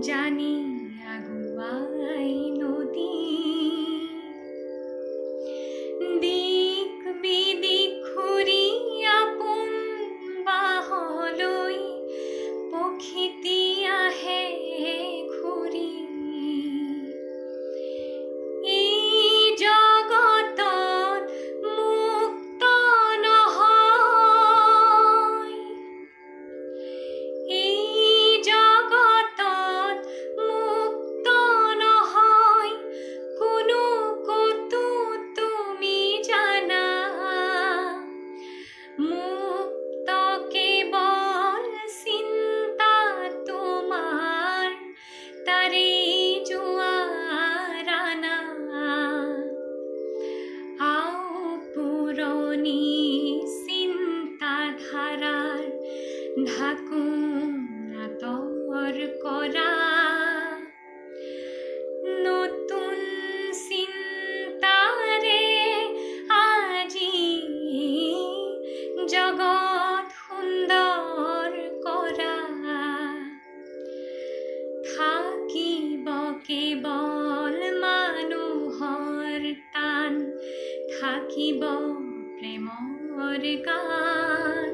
জানি আগুয়াই নদী দিক বিদিক ঘুরি আপন বাহলৈ পখিতি আহে ঘূৰি এই জগতত মুক্ত নহয় এই জগতত মুক্ত নহয় কোনো কতো তুমি জানা মুক্ত কেৱল চিন্তা তোমাৰ তাৰে জোৱাৰানা আও পুৰণি চিন্তাধাৰাৰ ঢাকোন আঁতৰ কৰা নতুন চিন্তাৰে আজি জগত সুন্দৰ কৰা থাকিব কেৱল মানুহৰ টান থাকিব প্ৰেমৰ গান